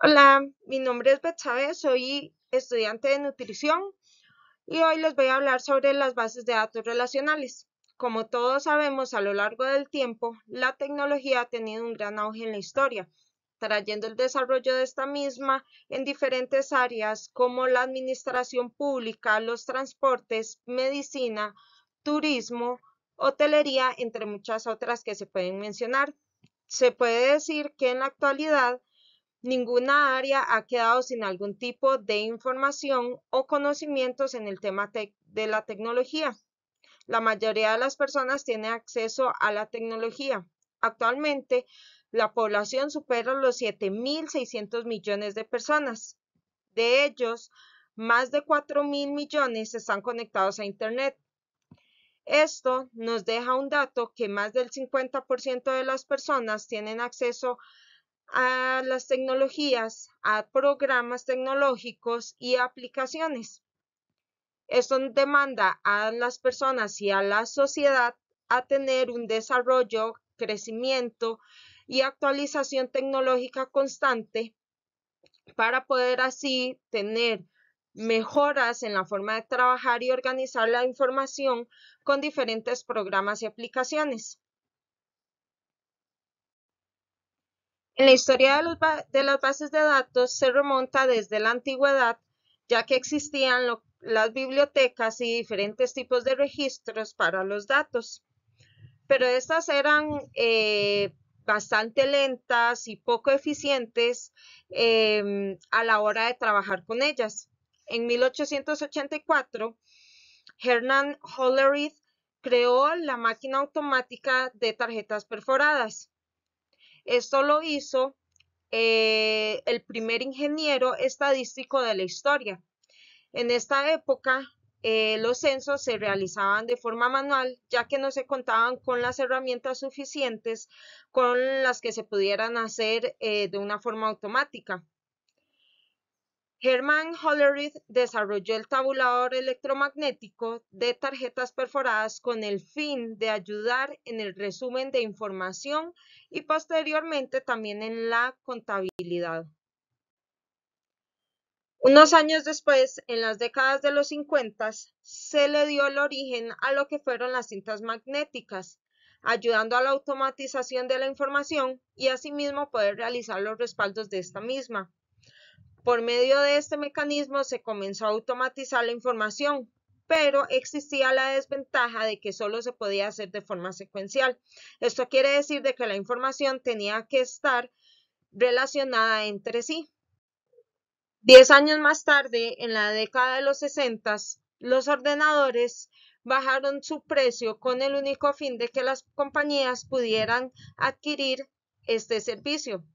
Hola, mi nombre es Betsabe, soy estudiante de nutrición y hoy les voy a hablar sobre las bases de datos relacionales. Como todos sabemos, a lo largo del tiempo, la tecnología ha tenido un gran auge en la historia, trayendo el desarrollo de esta misma en diferentes áreas como la administración pública, los transportes, medicina, turismo, hotelería, entre muchas otras que se pueden mencionar. Se puede decir que en la actualidad ninguna área ha quedado sin algún tipo de información o conocimientos en el tema de la tecnología. La mayoría de las personas tiene acceso a la tecnología. Actualmente, la población supera los 7.600 millones de personas. De ellos, más de 4.000 millones están conectados a Internet. Esto nos deja un dato que más del 50% de las personas tienen acceso a las tecnologías, a programas tecnológicos y aplicaciones. Esto demanda a las personas y a la sociedad a tener un desarrollo, crecimiento y actualización tecnológica constante para poder así tener mejoras en la forma de trabajar y organizar la información con diferentes programas y aplicaciones. En la historia de las bases de datos se remonta desde la antigüedad, ya que existían las bibliotecas y diferentes tipos de registros para los datos, pero estas eran bastante lentas y poco eficientes a la hora de trabajar con ellas. En 1884, Hernan Hollerith creó la máquina automática de tarjetas perforadas. Esto lo hizo el primer ingeniero estadístico de la historia. En esta época, los censos se realizaban de forma manual, ya que no se contaban con las herramientas suficientes con las que se pudieran hacer de una forma automática. Herman Hollerith desarrolló el tabulador electromagnético de tarjetas perforadas con el fin de ayudar en el resumen de información y posteriormente también en la contabilidad. Unos años después, en las décadas de los 50, se le dio el origen a lo que fueron las cintas magnéticas, ayudando a la automatización de la información y asimismo poder realizar los respaldos de esta misma. Por medio de este mecanismo se comenzó a automatizar la información, pero existía la desventaja de que solo se podía hacer de forma secuencial. Esto quiere decir de que la información tenía que estar relacionada entre sí. 10 años más tarde, en la década de los 60, los ordenadores bajaron su precio con el único fin de que las compañías pudieran adquirir este servicio.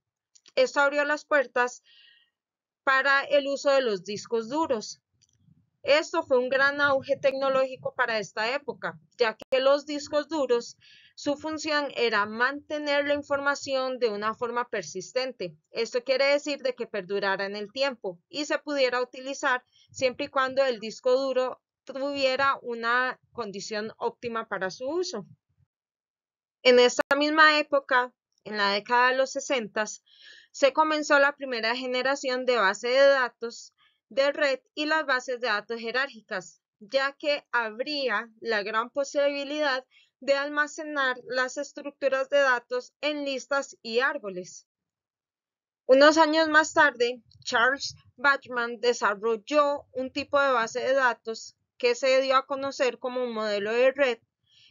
Esto abrió las puertas para el uso de los discos duros. Esto fue un gran auge tecnológico para esta época, ya que los discos duros, su función era mantener la información de una forma persistente. Esto quiere decir de que perdurara en el tiempo y se pudiera utilizar siempre y cuando el disco duro tuviera una condición óptima para su uso. En esta misma época, en la década de los 60, se comenzó la primera generación de base de datos de red y las bases de datos jerárquicas, ya que habría la gran posibilidad de almacenar las estructuras de datos en listas y árboles. Unos años más tarde, Charles Bachman desarrolló un tipo de base de datos que se dio a conocer como un modelo de red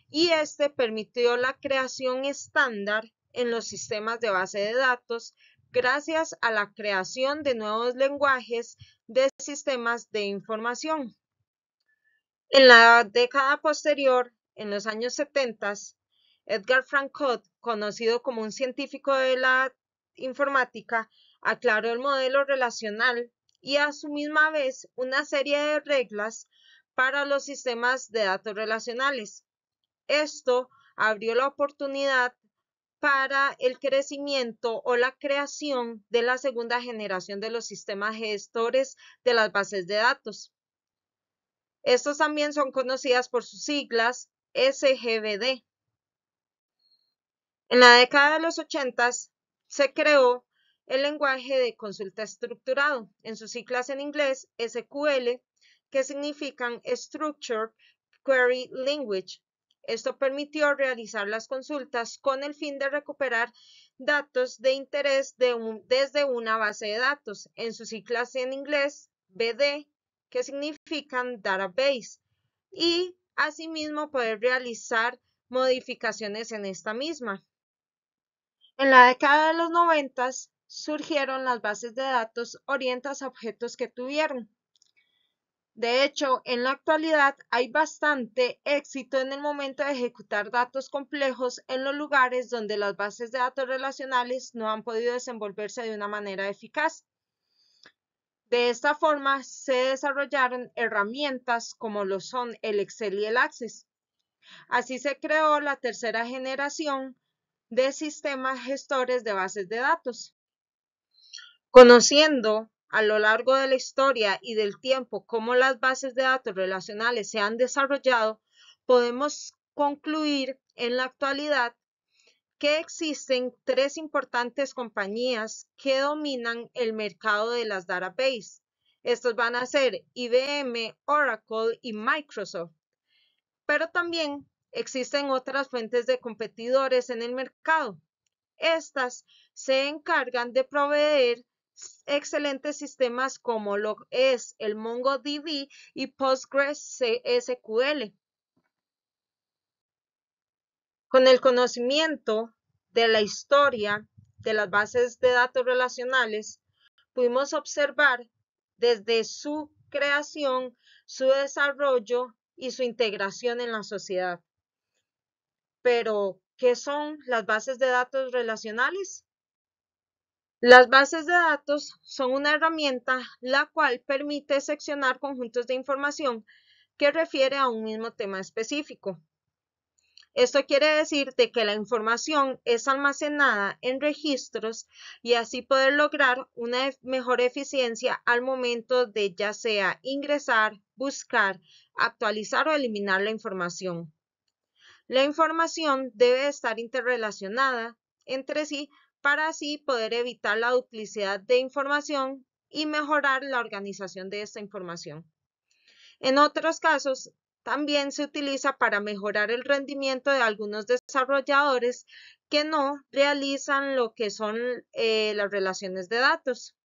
y este permitió la creación estándar en los sistemas de base de datos gracias a la creación de nuevos lenguajes de sistemas de información. En la década posterior, en los años 70, Edgar Frankot, conocido como un científico de la informática, aclaró el modelo relacional y a su misma vez una serie de reglas para los sistemas de datos relacionales. Esto abrió la oportunidad para el crecimiento o la creación de la segunda generación de los sistemas gestores de las bases de datos. Estos también son conocidas por sus siglas SGBD. En la década de los 80 se creó el lenguaje de consulta estructurado, en sus siglas en inglés SQL, que significan Structured Query Language. Esto permitió realizar las consultas con el fin de recuperar datos de interés desde una base de datos, en sus siglas en inglés BD, que significan Database, y asimismo poder realizar modificaciones en esta misma. En la década de los 90 surgieron las bases de datos orientadas a objetos que tuvieron. De hecho, en la actualidad hay bastante éxito en el momento de ejecutar datos complejos en los lugares donde las bases de datos relacionales no han podido desenvolverse de una manera eficaz. De esta forma se desarrollaron herramientas como lo son el Excel y el Access. Así se creó la tercera generación de sistemas gestores de bases de datos. Conociendo a lo largo de la historia y del tiempo cómo las bases de datos relacionales se han desarrollado, podemos concluir en la actualidad que existen tres importantes compañías que dominan el mercado de las databases. Estos van a ser IBM, Oracle y Microsoft. Pero también existen otras fuentes de competidores en el mercado. Estas se encargan de proveer excelentes sistemas como lo es el MongoDB y PostgreSQL. Con el conocimiento de la historia de las bases de datos relacionales, pudimos observar desde su creación, su desarrollo y su integración en la sociedad. Pero, ¿qué son las bases de datos relacionales? Las bases de datos son una herramienta la cual permite seccionar conjuntos de información que refiere a un mismo tema específico. Esto quiere decir de que la información es almacenada en registros y así poder lograr una mejor eficiencia al momento de ya sea ingresar, buscar, actualizar o eliminar la información. La información debe estar interrelacionada entre sí para así poder evitar la duplicidad de información y mejorar la organización de esta información. En otros casos, también se utiliza para mejorar el rendimiento de algunos desarrolladores que no realizan lo que son las relaciones de datos.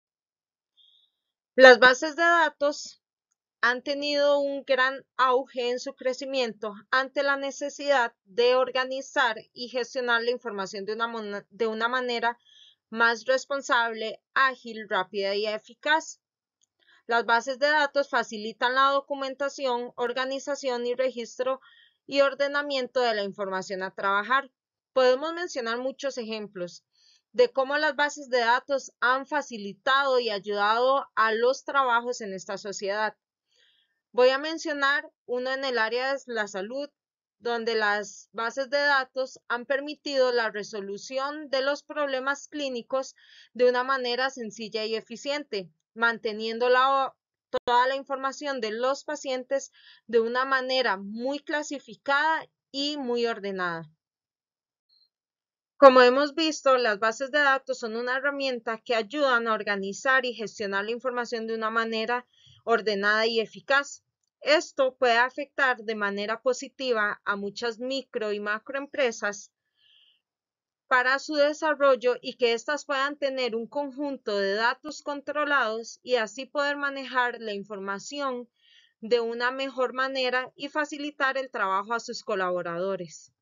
Las bases de datos han tenido un gran auge en su crecimiento ante la necesidad de organizar y gestionar la información de una manera más responsable, ágil, rápida y eficaz. Las bases de datos facilitan la documentación, organización y registro y ordenamiento de la información a trabajar. Podemos mencionar muchos ejemplos de cómo las bases de datos han facilitado y ayudado a los trabajos en esta sociedad. Voy a mencionar uno en el área de la salud, donde las bases de datos han permitido la resolución de los problemas clínicos de una manera sencilla y eficiente, manteniendo toda la información de los pacientes de una manera muy clasificada y muy ordenada. Como hemos visto, las bases de datos son una herramienta que ayudan a organizar y gestionar la información de una manera ordenada y eficaz. Esto puede afectar de manera positiva a muchas micro y macroempresas para su desarrollo y que éstas puedan tener un conjunto de datos controlados y así poder manejar la información de una mejor manera y facilitar el trabajo a sus colaboradores.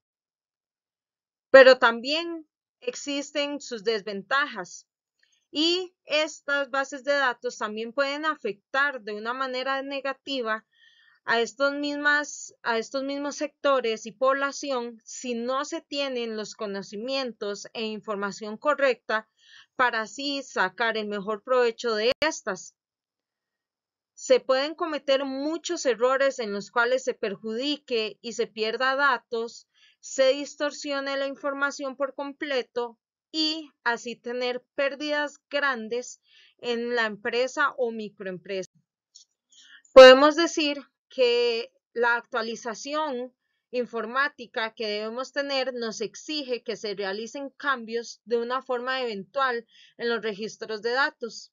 Pero también existen sus desventajas y estas bases de datos también pueden afectar de una manera negativa a estos mismos sectores y población si no se tienen los conocimientos e información correcta para así sacar el mejor provecho de estas. Se pueden cometer muchos errores en los cuales se perjudique y se pierda datos, se distorsione la información por completo y así tener pérdidas grandes en la empresa o microempresa. Podemos decir que la actualización informática que debemos tener nos exige que se realicen cambios de una forma eventual en los registros de datos.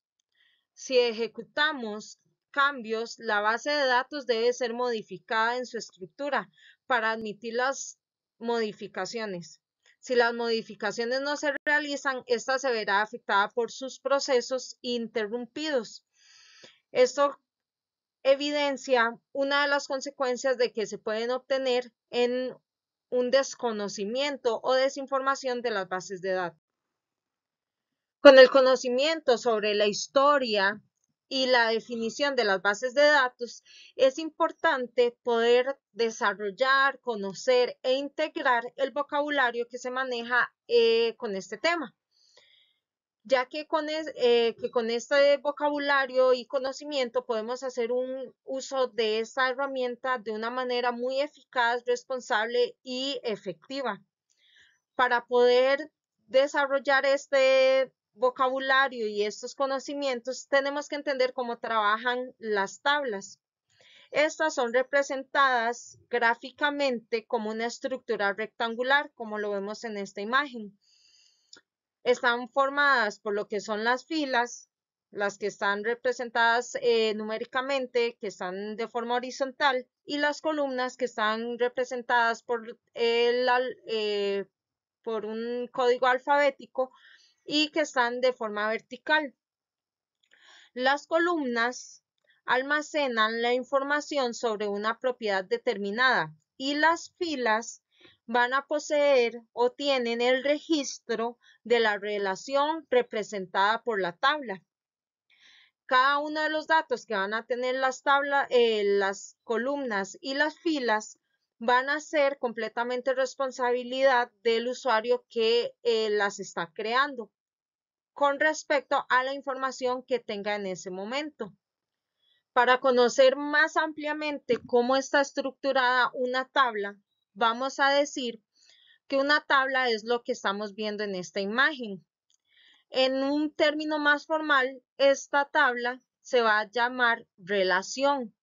Si ejecutamos cambios, la base de datos debe ser modificada en su estructura para admitir las modificaciones. Si las modificaciones no se realizan, esta se verá afectada por sus procesos interrumpidos. Esto evidencia una de las consecuencias de que se pueden obtener en un desconocimiento o desinformación de las bases de datos. Con el conocimiento sobre la historia y la definición de las bases de datos, es importante poder desarrollar, conocer e integrar el vocabulario que se maneja con este tema, ya que con este vocabulario y conocimiento podemos hacer un uso de esta herramienta de una manera muy eficaz, responsable y efectiva. Para poder desarrollar este vocabulario y estos conocimientos, tenemos que entender cómo trabajan las tablas. Estas son representadas gráficamente como una estructura rectangular, como lo vemos en esta imagen. Están formadas por lo que son las filas, las que están representadas numéricamente, que están de forma horizontal, y las columnas que están representadas por un código alfabético y que están de forma vertical. Las columnas almacenan la información sobre una propiedad determinada y las filas van a poseer o tienen el registro de la relación representada por la tabla. Cada uno de los datos que van a tener las columnas y las filas van a ser completamente responsabilidad del usuario que las está creando con respecto a la información que tenga en ese momento. Para conocer más ampliamente cómo está estructurada una tabla, vamos a decir que una tabla es lo que estamos viendo en esta imagen. En un término más formal, esta tabla se va a llamar relación.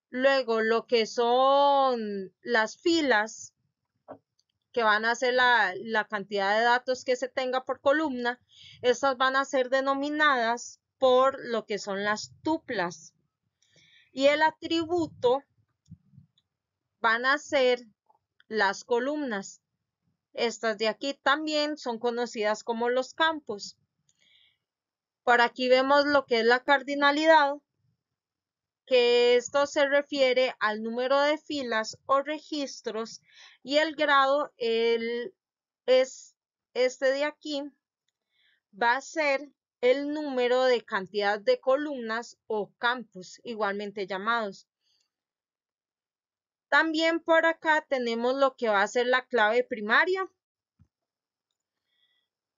Luego, lo que son las filas, que van a ser la cantidad de datos que se tenga por columna, estas van a ser denominadas por lo que son las tuplas. Y el atributo van a ser las columnas. Estas de aquí también son conocidas como los campos. Por aquí vemos lo que es la cardinalidad, que esto se refiere al número de filas o registros, y el grado es este de aquí, va a ser el número de cantidad de columnas o campos, igualmente llamados. También por acá tenemos lo que va a ser la clave primaria,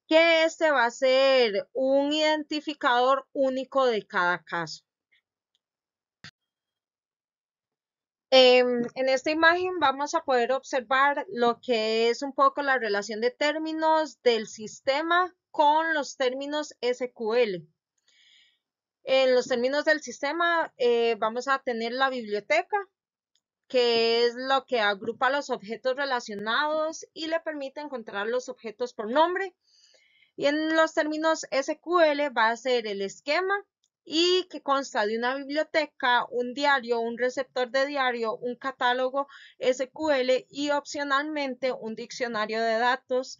que este va a ser un identificador único de cada caso. En esta imagen vamos a poder observar lo que es un poco la relación de términos del sistema con los términos SQL. En los términos del sistema vamos a tener la biblioteca, que es lo que agrupa los objetos relacionados y le permite encontrar los objetos por nombre. Y en los términos SQL va a ser el esquema, y que consta de una biblioteca, un diario, un receptor de diario, un catálogo SQL y opcionalmente un diccionario de datos.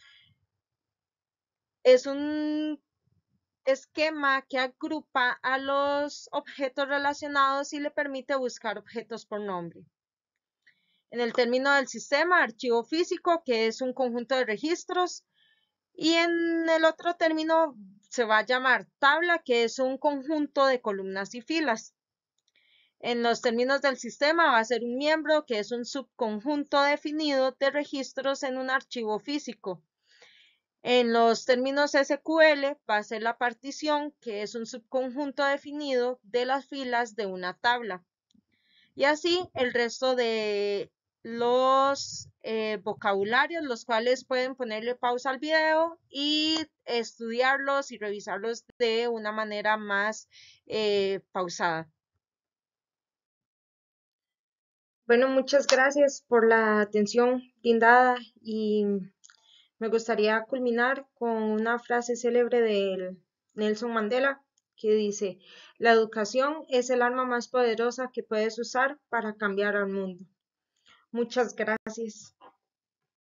Es un esquema que agrupa a los objetos relacionados y le permite buscar objetos por nombre. En el término del sistema, archivo físico, que es un conjunto de registros. Y en el otro término se va a llamar tabla, que es un conjunto de columnas y filas. En los términos del sistema va a ser un miembro, que es un subconjunto definido de registros en un archivo físico. En los términos SQL va a ser la partición, que es un subconjunto definido de las filas de una tabla. Y así el resto de los vocabularios, los cuales pueden ponerle pausa al video y estudiarlos y revisarlos de una manera más pausada. Bueno, muchas gracias por la atención brindada y me gustaría culminar con una frase célebre de Nelson Mandela que dice, la educación es el arma más poderosa que puedes usar para cambiar al mundo. Muchas gracias.